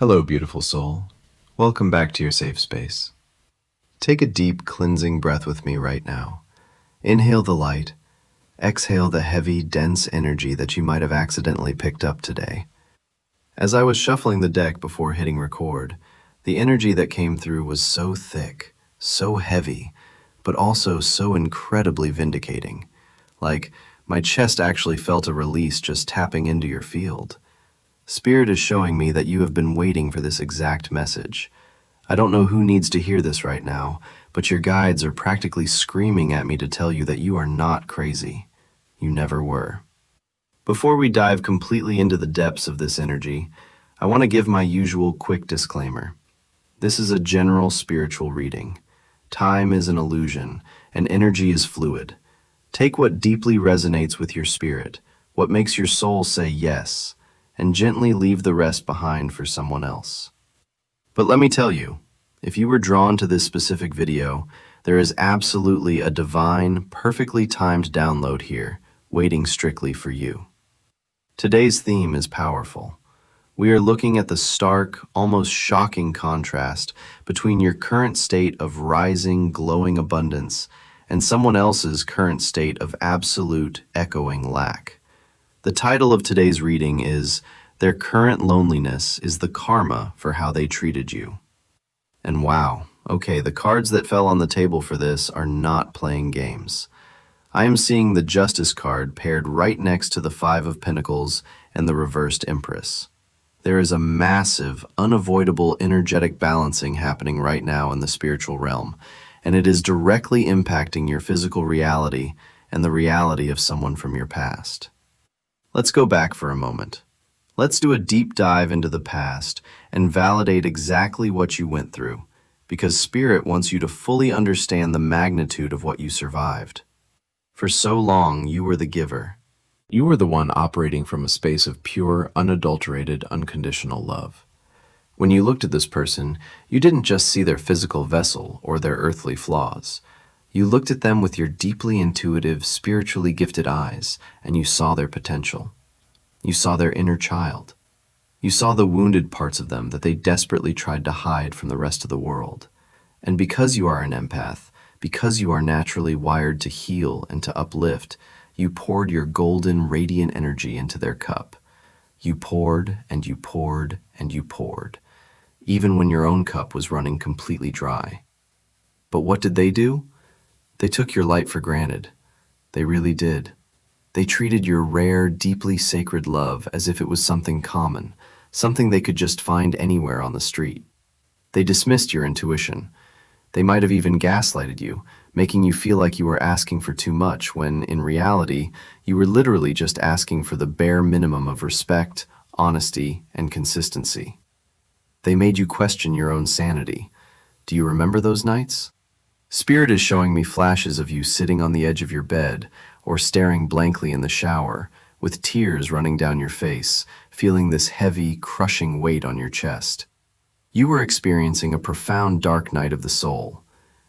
Hello, beautiful soul. Welcome back to your safe space. Take a deep, cleansing breath with me right now. Inhale the light. Exhale the heavy, dense energy that you might have accidentally picked up today. As I was shuffling the deck before hitting record, the energy that came through was so thick, so heavy, but also so incredibly vindicating. Like, my chest actually felt a release just tapping into your field. Spirit is showing me that you have been waiting for this exact message. I don't know who needs to hear this right now, but your guides are practically screaming at me to tell you that you are not crazy. You never were. Before we dive completely into the depths of this energy, I want to give my usual quick disclaimer. This is a general spiritual reading. Time is an illusion, and energy is fluid. Take what deeply resonates with your spirit, what makes your soul say yes, and gently leave the rest behind for someone else. But let me tell you, if you were drawn to this specific video, there is absolutely a divine, perfectly timed download here, waiting strictly for you. Today's theme is powerful. We are looking at the stark, almost shocking contrast between your current state of rising, glowing abundance and someone else's current state of absolute, echoing lack. The title of today's reading is Their Current Loneliness is the Karma for How They Treated You. And wow, okay, the cards that fell on the table for this are not playing games. I am seeing the Justice card paired right next to the Five of Pentacles and the reversed Empress. There is a massive, unavoidable energetic balancing happening right now in the spiritual realm, and it is directly impacting your physical reality and the reality of someone from your past. Let's go back for a moment. Let's do a deep dive into the past and validate exactly what you went through, because Spirit wants you to fully understand the magnitude of what you survived. For so long, you were the giver. You were the one operating from a space of pure, unadulterated, unconditional love. When you looked at this person, you didn't just see their physical vessel or their earthly flaws. You looked at them with your deeply intuitive, spiritually gifted eyes, and you saw their potential. You saw their inner child. You saw the wounded parts of them that they desperately tried to hide from the rest of the world. And because you are an empath, because you are naturally wired to heal and to uplift, you poured your golden, radiant energy into their cup. You poured and you poured and you poured, even when your own cup was running completely dry. But what did they do? They took your light for granted. They really did. They treated your rare, deeply sacred love as if it was something common, something they could just find anywhere on the street. They dismissed your intuition. They might have even gaslighted you, making you feel like you were asking for too much when, in reality, you were literally just asking for the bare minimum of respect, honesty, and consistency. They made you question your own sanity. Do you remember those nights? Spirit is showing me flashes of you sitting on the edge of your bed or staring blankly in the shower, with tears running down your face, feeling this heavy, crushing weight on your chest. You were experiencing a profound dark night of the soul.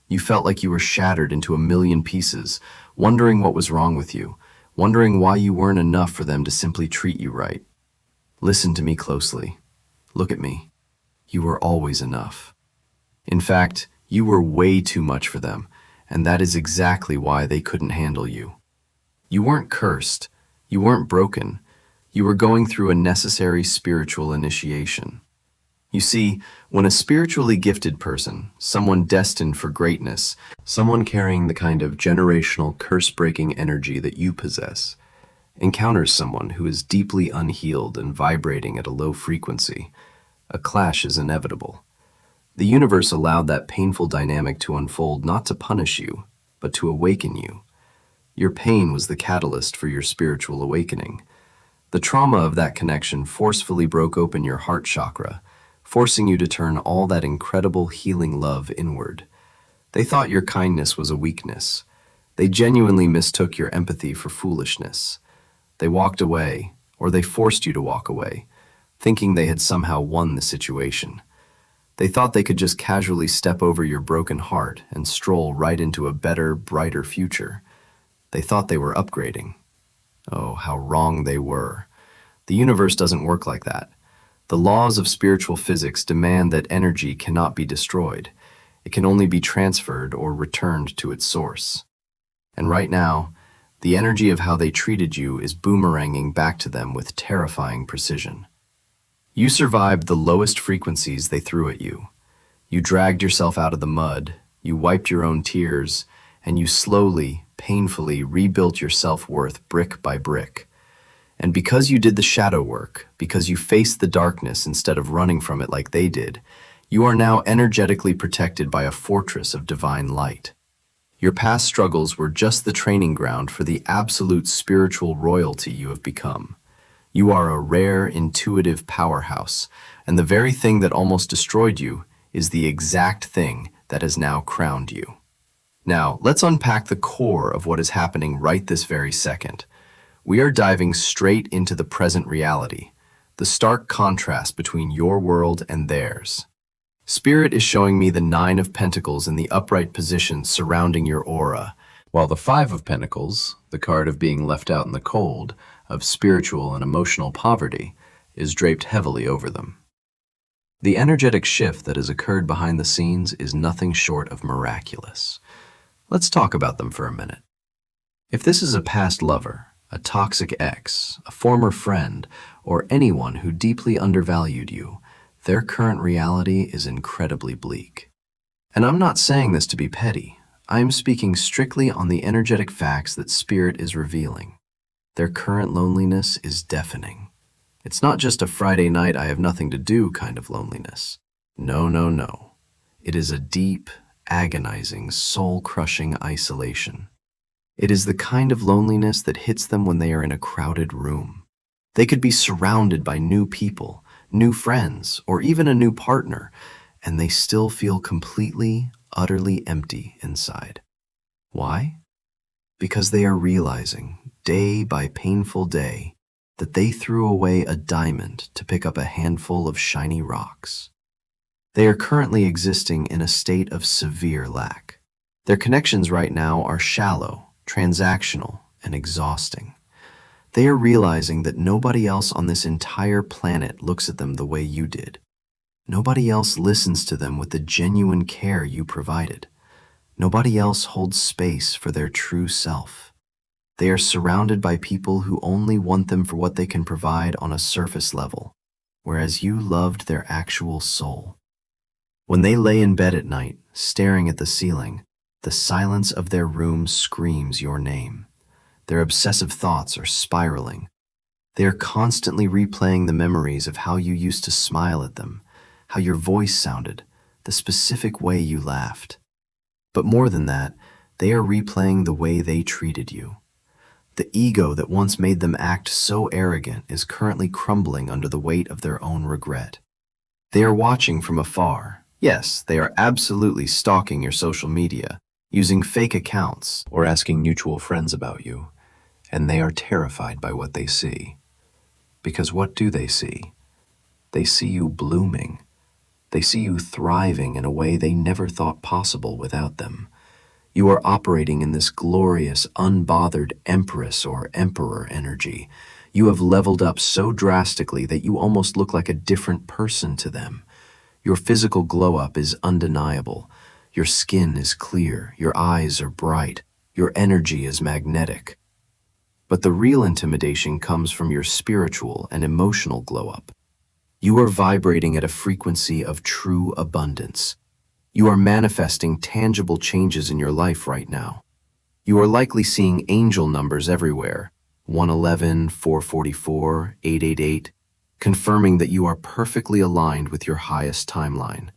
You felt like you were shattered into a million pieces, wondering what was wrong with you, wondering why you weren't enough for them to simply treat you right. Listen to me closely. Look at me. You were always enough. In fact, you were way too much for them, and that is exactly why they couldn't handle you. You weren't cursed. You weren't broken. You were going through a necessary spiritual initiation. You see, when a spiritually gifted person, someone destined for greatness, someone carrying the kind of generational curse-breaking energy that you possess, encounters someone who is deeply unhealed and vibrating at a low frequency, a clash is inevitable. The universe allowed that painful dynamic to unfold not to punish you, but to awaken you. Your pain was the catalyst for your spiritual awakening. The trauma of that connection forcefully broke open your heart chakra, forcing you to turn all that incredible healing love inward. They thought your kindness was a weakness. They genuinely mistook your empathy for foolishness. They walked away, or they forced you to walk away, thinking they had somehow won the situation. They thought they could just casually step over your broken heart and stroll right into a better, brighter future. They thought they were upgrading. Oh, how wrong they were. The universe doesn't work like that. The laws of spiritual physics demand that energy cannot be destroyed. It can only be transferred or returned to its source. And right now, the energy of how they treated you is boomeranging back to them with terrifying precision. You survived the lowest frequencies they threw at you. You dragged yourself out of the mud, you wiped your own tears, and you slowly, painfully rebuilt your self-worth brick by brick. And because you did the shadow work, because you faced the darkness instead of running from it like they did, you are now energetically protected by a fortress of divine light. Your past struggles were just the training ground for the absolute spiritual royalty you have become. You are a rare, intuitive powerhouse, and the very thing that almost destroyed you is the exact thing that has now crowned you. Now, let's unpack the core of what is happening right this very second. We are diving straight into the present reality, the stark contrast between your world and theirs. Spirit is showing me the Nine of Pentacles in the upright position surrounding your aura, while the Five of Pentacles, the card of being left out in the cold, of spiritual and emotional poverty, is draped heavily over them. The energetic shift that has occurred behind the scenes is nothing short of miraculous. Let's talk about them for a minute. If this is a past lover, a toxic ex, a former friend, or anyone who deeply undervalued you, their current reality is incredibly bleak. And I'm not saying this to be petty. I am speaking strictly on the energetic facts that Spirit is revealing. Their current loneliness is deafening. It's not just a Friday night I have nothing to do kind of loneliness. No, no, no. It is a deep, agonizing, soul-crushing isolation. It is the kind of loneliness that hits them when they are in a crowded room. They could be surrounded by new people, new friends, or even a new partner, and they still feel completely, utterly empty inside. Why? Because they are realizing, day by painful day, that they threw away a diamond to pick up a handful of shiny rocks. They are currently existing in a state of severe lack. Their connections right now are shallow, transactional, and exhausting. They are realizing that nobody else on this entire planet looks at them the way you did. Nobody else listens to them with the genuine care you provided. Nobody else holds space for their true self. They are surrounded by people who only want them for what they can provide on a surface level, whereas you loved their actual soul. When they lay in bed at night, staring at the ceiling, the silence of their room screams your name. Their obsessive thoughts are spiraling. They are constantly replaying the memories of how you used to smile at them, how your voice sounded, the specific way you laughed. But more than that, they are replaying the way they treated you. The ego that once made them act so arrogant is currently crumbling under the weight of their own regret. They are watching from afar. Yes, they are absolutely stalking your social media, using fake accounts, or asking mutual friends about you. And they are terrified by what they see. Because what do they see? They see you blooming. They see you thriving in a way they never thought possible without them. You are operating in this glorious, unbothered Empress or Emperor energy. You have leveled up so drastically that you almost look like a different person to them. Your physical glow-up is undeniable. Your skin is clear. Your eyes are bright. Your energy is magnetic. But the real intimidation comes from your spiritual and emotional glow-up. You are vibrating at a frequency of true abundance. You are manifesting tangible changes in your life right now. You are likely seeing angel numbers everywhere, 111, 444, 888, confirming that you are perfectly aligned with your highest timeline.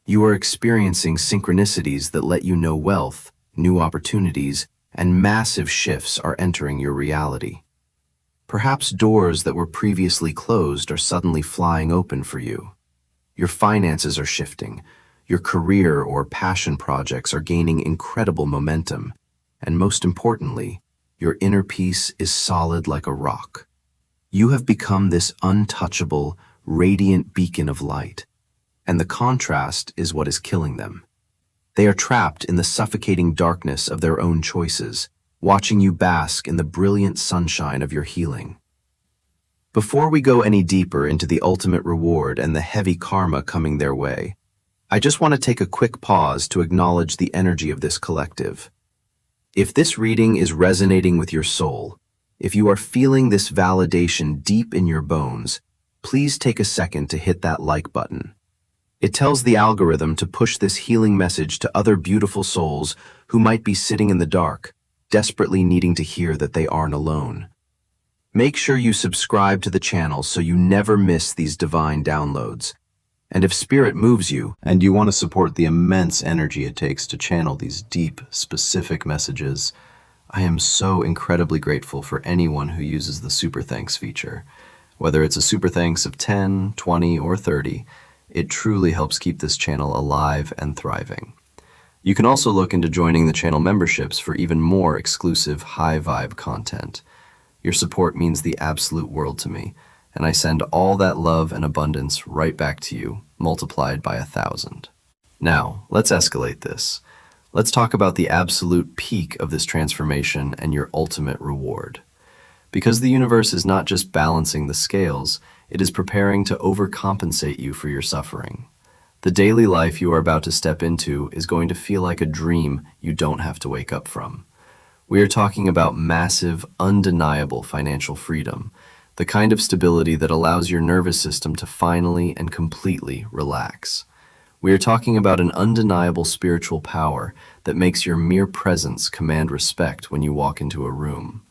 You are experiencing synchronicities that let you know wealth, new opportunities, and massive shifts are entering your reality. Perhaps doors that were previously closed are suddenly flying open for you. Your finances are shifting. Your career or passion projects are gaining incredible momentum. And most importantly, your inner peace is solid like a rock. You have become this untouchable, radiant beacon of light. And the contrast is what is killing them. They are trapped in the suffocating darkness of their own choices, watching you bask in the brilliant sunshine of your healing. Before we go any deeper into the ultimate reward and the heavy karma coming their way, I just want to take a quick pause to acknowledge the energy of this collective. If this reading is resonating with your soul, if you are feeling this validation deep in your bones, please take a second to hit that like button. It tells the algorithm to push this healing message to other beautiful souls who might be sitting in the dark, desperately needing to hear that they aren't alone. Make sure you subscribe to the channel so you never miss these divine downloads. And if spirit moves you, and you want to support the immense energy it takes to channel these deep, specific messages, I am so incredibly grateful for anyone who uses the Super Thanks feature. Whether it's a Super Thanks of 10, 20, or 30, it truly helps keep this channel alive and thriving. You can also look into joining the channel memberships for even more exclusive high-vibe content. Your support means the absolute world to me, and I send all that love and abundance right back to you, multiplied by 1,000. Now, let's escalate this. Let's talk about the absolute peak of this transformation and your ultimate reward. Because the universe is not just balancing the scales, it is preparing to overcompensate you for your suffering. The daily life you are about to step into is going to feel like a dream you don't have to wake up from. We are talking about massive, undeniable financial freedom, the kind of stability that allows your nervous system to finally and completely relax. We are talking about an undeniable spiritual power that makes your mere presence command respect when you walk into a room.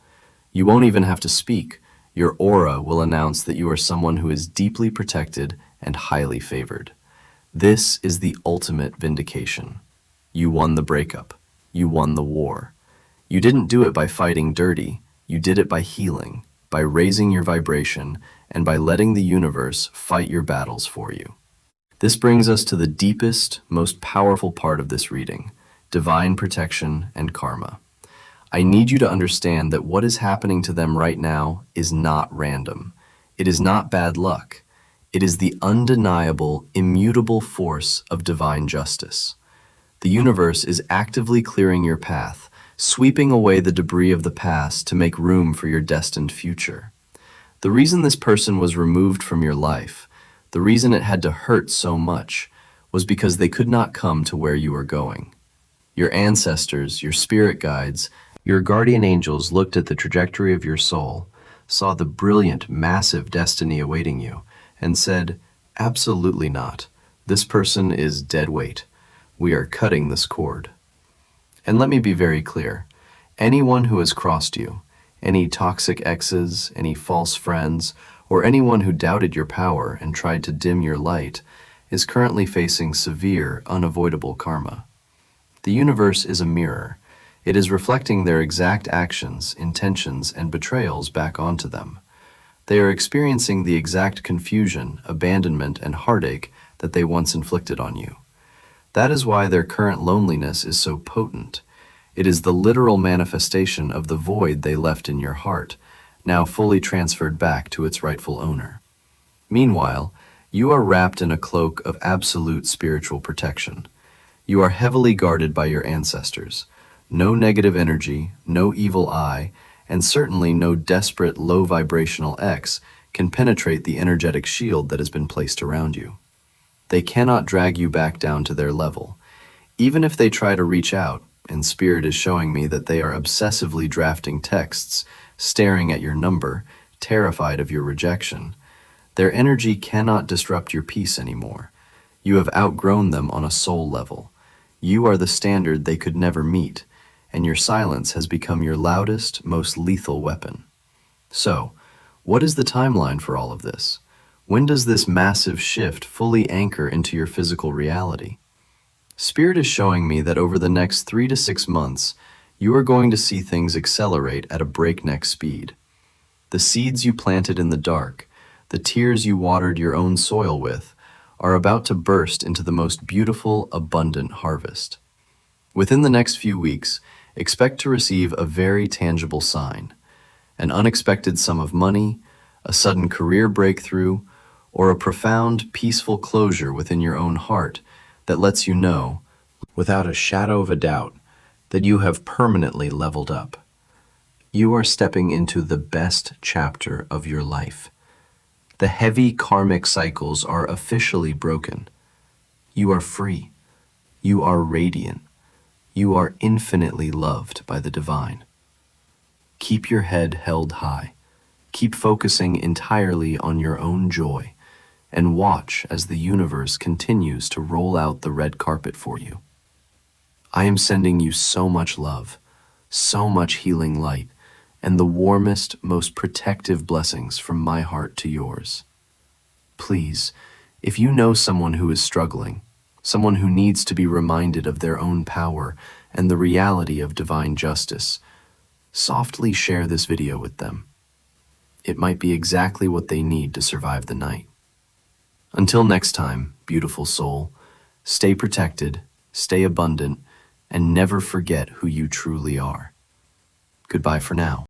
You won't even have to speak. Your aura will announce that you are someone who is deeply protected and highly favored. This is the ultimate vindication. You won the breakup. You won the war. You didn't do it by fighting dirty. You did it by healing, by raising your vibration, and by letting the universe fight your battles for you. This brings us to the deepest, most powerful part of this reading, divine protection and karma. I need you to understand that what is happening to them right now is not random. It is not bad luck. It is the undeniable, immutable force of divine justice. The universe is actively clearing your path, sweeping away the debris of the past to make room for your destined future. The reason this person was removed from your life, the reason it had to hurt so much, was because they could not come to where you were going. Your ancestors, your spirit guides, your guardian angels looked at the trajectory of your soul, saw the brilliant, massive destiny awaiting you, and said, "Absolutely not. This person is dead weight. We are cutting this cord." And let me be very clear. Anyone who has crossed you, any toxic exes, any false friends, or anyone who doubted your power and tried to dim your light, is currently facing severe, unavoidable karma. The universe is a mirror. It is reflecting their exact actions, intentions, and betrayals back onto them. They are experiencing the exact confusion, abandonment, and heartache that they once inflicted on you. That is why their current loneliness is so potent. It is the literal manifestation of the void they left in your heart, now fully transferred back to its rightful owner. Meanwhile, you are wrapped in a cloak of absolute spiritual protection. You are heavily guarded by your ancestors. No negative energy, no evil eye, and certainly no desperate low vibrational X can penetrate the energetic shield that has been placed around you. They cannot drag you back down to their level. Even if they try to reach out, and Spirit is showing me that they are obsessively drafting texts, staring at your number, terrified of your rejection, their energy cannot disrupt your peace anymore. You have outgrown them on a soul level. You are the standard they could never meet, and your silence has become your loudest, most lethal weapon. So, what is the timeline for all of this? When does this massive shift fully anchor into your physical reality? Spirit is showing me that over the next 3 to 6 months, you are going to see things accelerate at a breakneck speed. The seeds you planted in the dark, the tears you watered your own soil with, are about to burst into the most beautiful, abundant harvest. Within the next few weeks, expect to receive a very tangible sign, an unexpected sum of money, a sudden career breakthrough, or a profound, peaceful closure within your own heart that lets you know, without a shadow of a doubt, that you have permanently leveled up. You are stepping into the best chapter of your life. The heavy karmic cycles are officially broken. You are free. You are radiant. You are infinitely loved by the divine. Keep your head held high. Keep focusing entirely on your own joy, and watch as the universe continues to roll out the red carpet for you. I am sending you so much love, so much healing light, and the warmest, most protective blessings from my heart to yours. Please, if you know someone who is struggling, someone who needs to be reminded of their own power and the reality of divine justice, softly share this video with them. It might be exactly what they need to survive the night. Until next time, beautiful soul, stay protected, stay abundant, and never forget who you truly are. Goodbye for now.